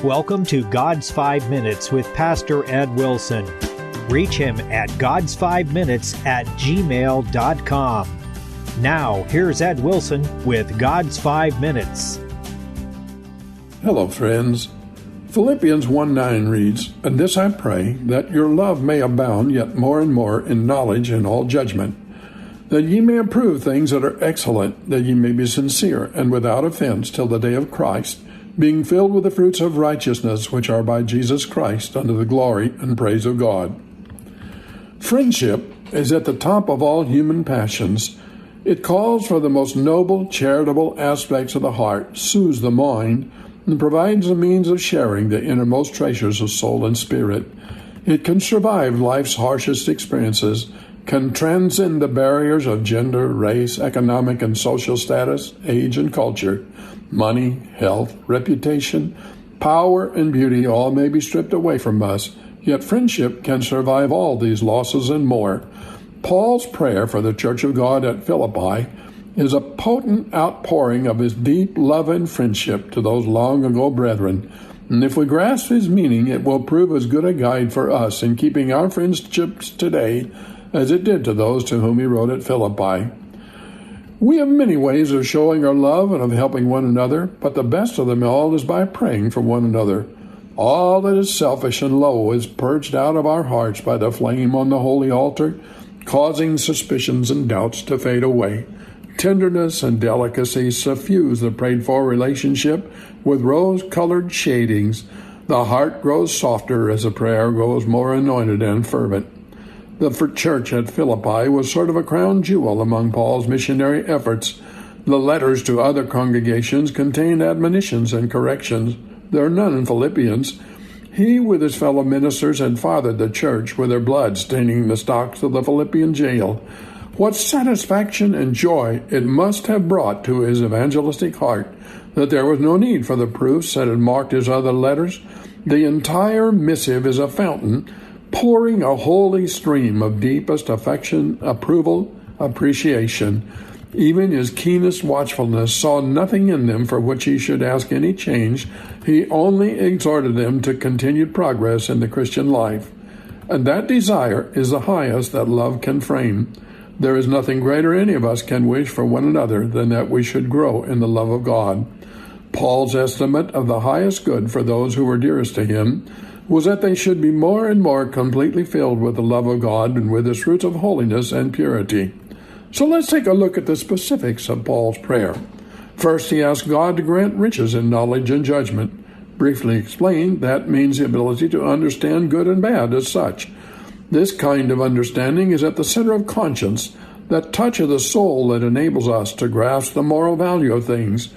welcome to God's 5 Minutes with Pastor Ed Wilson. Reach him at gods5minutes@gmail.com. Now, here's Ed Wilson with God's 5 Minutes. Hello, friends. Philippians 1:9 reads, "And this I pray, that your love may abound yet more and more in knowledge and all judgment, that ye may approve things that are excellent, that ye may be sincere and without offense till the day of Christ, being filled with the fruits of righteousness which are by Jesus Christ unto the glory and praise of God." Friendship is at the top of all human passions. It calls for the most noble, charitable aspects of the heart, soothes the mind, and provides a means of sharing the innermost treasures of soul and spirit. It can survive life's harshest experiences, can transcend the barriers of gender, race, economic and social status, age and culture. Money, health, reputation, power, and beauty all may be stripped away from us, yet friendship can survive all these losses and more. Paul's prayer for the Church of God at Philippi is a potent outpouring of his deep love and friendship to those long-ago brethren. And if we grasp his meaning, it will prove as good a guide for us in keeping our friendships today as it did to those to whom he wrote at Philippi. We have many ways of showing our love and of helping one another, but the best of them all is by praying for one another. All that is selfish and low is purged out of our hearts by the flame on the holy altar, causing suspicions and doubts to fade away. Tenderness and delicacy suffuse the prayed-for relationship with rose-colored shadings. The heart grows softer as the prayer grows more anointed and fervent. The church at Philippi was sort of a crown jewel among Paul's missionary efforts. The letters to other congregations contained admonitions and corrections. There are none in Philippians. He, with his fellow ministers, had fathered the church with their blood staining the stocks of the Philippian jail. What satisfaction and joy it must have brought to his evangelistic heart that there was no need for the proofs that had marked his other letters. The entire missive is a fountain, pouring a holy stream of deepest affection, approval, appreciation. Even his keenest watchfulness saw nothing in them for which he should ask any change. He only exhorted them to continued progress in the Christian life. And that desire is the highest that love can frame. There is nothing greater any of us can wish for one another than that we should grow in the love of God. Paul's estimate of the highest good for those who were dearest to him was that they should be more and more completely filled with the love of God and with the fruits of holiness and purity. So let's take a look at the specifics of Paul's prayer. First, he asked God to grant riches in knowledge and judgment. Briefly explained, that means the ability to understand good and bad as such. This kind of understanding is at the center of conscience, that touch of the soul that enables us to grasp the moral value of things.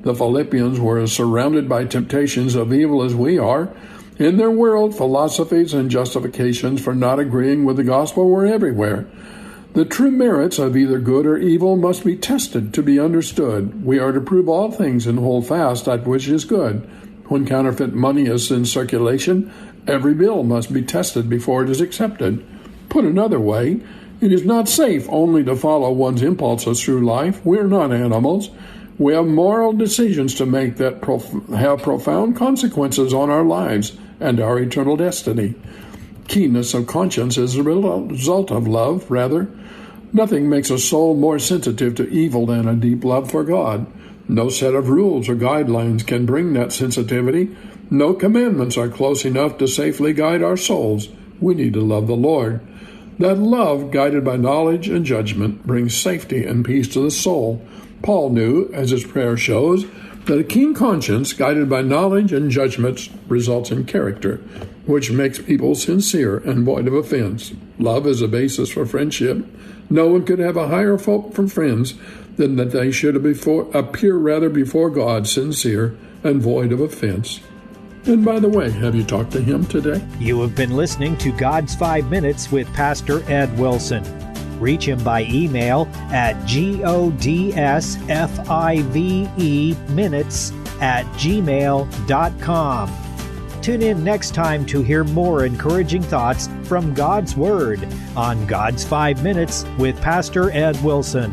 The Philippians were as surrounded by temptations of evil as we are. In their world, philosophies and justifications for not agreeing with the gospel were everywhere. The true merits of either good or evil must be tested to be understood. We are to prove all things and hold fast that which is good. When counterfeit money is in circulation, every bill must be tested before it is accepted. Put another way, it is not safe only to follow one's impulses through life. We are not animals. We have moral decisions to make that have profound consequences on our lives and our eternal destiny. Keenness of conscience is a result of love, rather. Nothing makes a soul more sensitive to evil than a deep love for God. No set of rules or guidelines can bring that sensitivity. No commandments are close enough to safely guide our souls. We need to love the Lord. That love, guided by knowledge and judgment, brings safety and peace to the soul. Paul knew, as his prayer shows, that a keen conscience, guided by knowledge and judgment, results in character, which makes people sincere and void of offense. Love is a basis for friendship. No one could have a higher hope from friends than that they should appear before God sincere and void of offense. And by the way, have you talked to him today? You have been listening to God's 5 Minutes with Pastor Ed Wilson. Reach him by email at godsfiveminutes@gmail.com. Tune in next time to hear more encouraging thoughts from God's Word on God's 5 Minutes with Pastor Ed Wilson.